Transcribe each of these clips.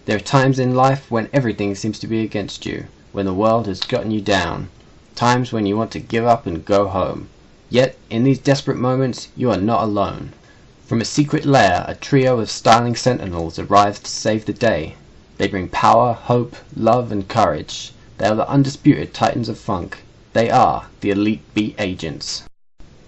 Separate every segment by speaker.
Speaker 1: There are times in life when everything seems to be against you, when the world has gotten you down, times when you want to give up and go home. Yet, in these desperate moments, you are not alone. From a secret lair, a trio of styling sentinels arrives to save the day. They bring power, hope, love, and courage. They are the undisputed titans of funk. They are the Elite Beat Agents.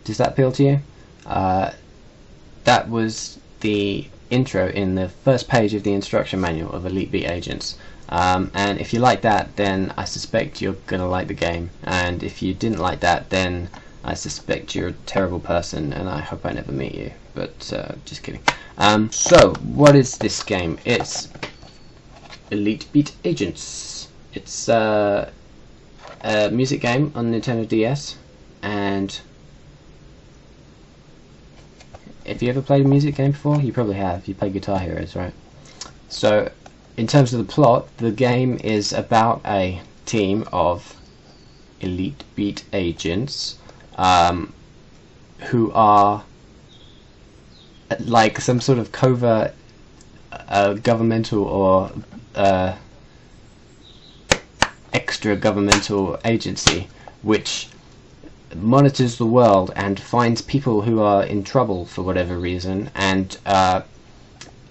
Speaker 1: Does that appeal to you? That was the intro in the first page of the instruction manual of Elite Beat Agents. And if you like that, then I suspect you're gonna like the game. And if you didn't like that, then I suspect you're a terrible person, and I hope I never meet you. But just kidding. So what is this game? It's Elite Beat Agents. It's a music game on Nintendo DS, and if you ever played a music game before, you probably have. You play Guitar Heroes, right? So, in terms of the plot, the game is about a team of Elite Beat Agents who are like some sort of covert governmental or extra governmental agency which monitors the world and finds people who are in trouble for whatever reason, and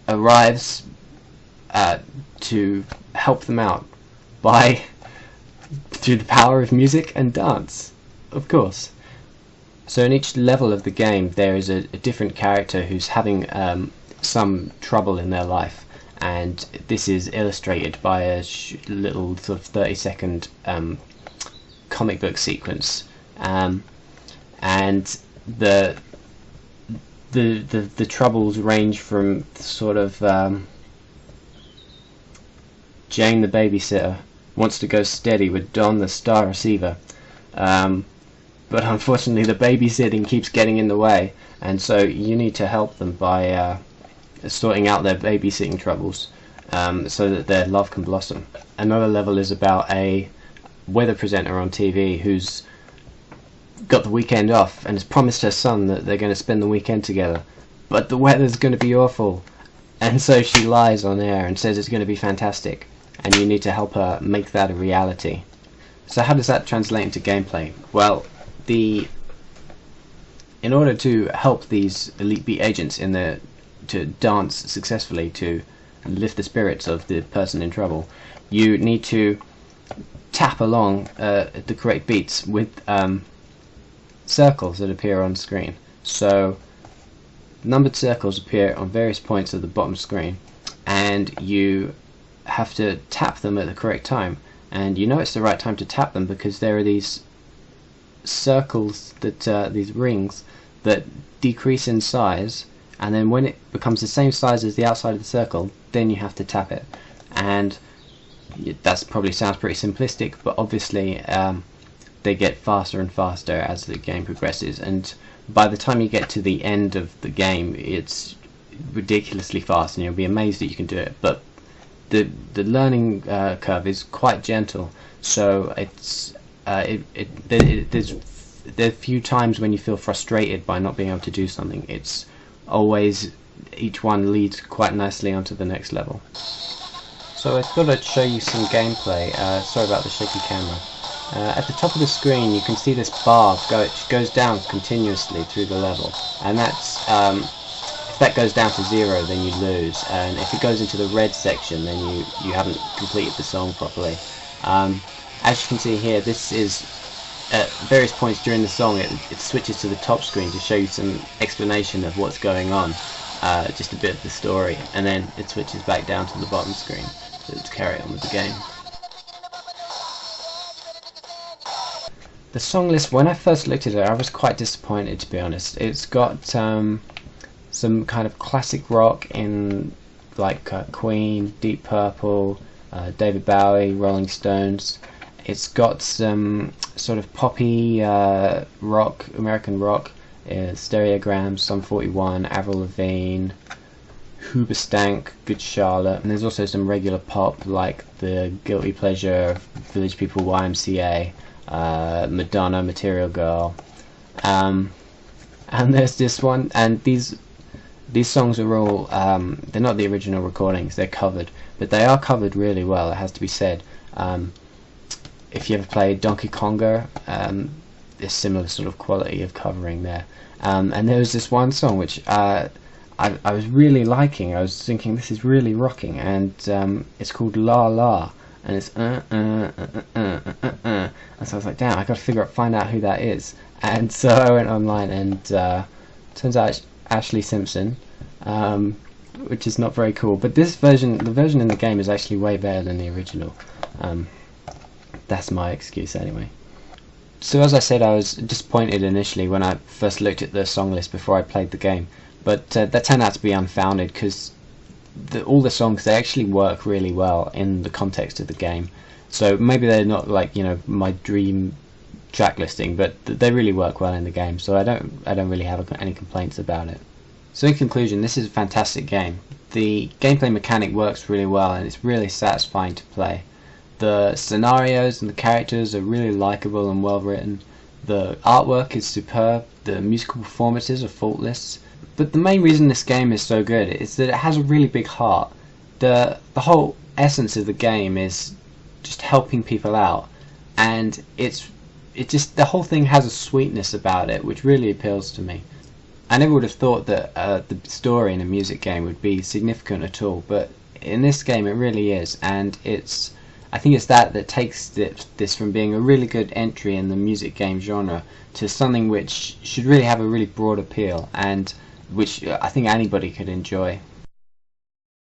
Speaker 1: arrives to help them out through the power of music and dance, of course. So in each level of the game there is a different character who's having some trouble in their life, and this is illustrated by a little sort of 30-second comic book sequence. And the troubles range from sort of Jane the babysitter wants to go steady with Don the star receiver, but unfortunately the babysitting keeps getting in the way, and so you need to help them by sorting out their babysitting troubles so that their love can blossom. Another level is about a weather presenter on TV who's got the weekend off and has promised her son that they're going to spend the weekend together, but the weather's going to be awful, and so she lies on air and says it's going to be fantastic, and you need to help her make that a reality. So how does that translate into gameplay? Well, in order to help these Elite Beat Agents to dance successfully, to lift the spirits of the person in trouble, you need to tap along the correct beats with circles that appear on screen. So numbered circles appear on various points of the bottom screen, and you have to tap them at the correct time. And you know it's the right time to tap them because there are these circles, these rings that decrease in size, and then when it becomes the same size as the outside of the circle, then you have to tap it. And that probably sounds pretty simplistic, but obviously they get faster and faster as the game progresses, and by the time you get to the end of the game it's ridiculously fast, and you'll be amazed that you can do it. But the learning curve is quite gentle, so there's a few times when you feel frustrated by not being able to do something. It's always, each one leads quite nicely onto the next level. So I thought I'd show you some gameplay. Sorry about the shaky camera. At the top of the screen you can see this bar goes down continuously through the level, and that's if that goes down to 0 then you lose, and if it goes into the red section then you haven't completed the song properly. As you can see here, this is at various points during the song it switches to the top screen to show you some explanation of what's going on, just a bit of the story, and then it switches back down to the bottom screen to carry on with the game. The song list, when I first looked at it, I was quite disappointed, to be honest. It's got some kind of classic rock in like Queen, Deep Purple, David Bowie, Rolling Stones. It's got some sort of poppy rock, American rock, Stereograms, Sum 41, Avril Lavigne, Hoobastank, Good Charlotte, and there's also some regular pop like the Guilty Pleasure, Village People, YMCA, Madonna, Material Girl, and there's this one, and These songs are all, they're not the original recordings, they're covered, but they are covered really well, it has to be said. If you ever played Donkey Konga, there's similar sort of quality of covering there. And there was this one song which I was really liking. I was thinking, this is really rocking, and it's called La La, and it's and so I was like, damn, I got to find out who that is. And so I went online, and turns out it's Ashley Simpson, which is not very cool. But this version, the version in the game, is actually way better than the original. That's my excuse anyway. So as I said, I was disappointed initially when I first looked at the song list before I played the game, but that turned out to be unfounded, because all the songs, they actually work really well in the context of the game. So maybe they're not like, you know, my dream track listing, but they really work well in the game, so I don't really have any complaints about it. So in conclusion, this is a fantastic game. The gameplay mechanic works really well, and it's really satisfying to play. The scenarios and the characters are really likable and well written. The artwork is superb. The musical performances are faultless. But the main reason this game is so good is that it has a really big heart. The whole essence of the game is just helping people out, and the whole thing has a sweetness about it which really appeals to me. I never would have thought that the story in a music game would be significant at all, but in this game it really is, and I think it's that takes this from being a really good entry in the music game genre to something which should really have a really broad appeal, and which I think anybody could enjoy.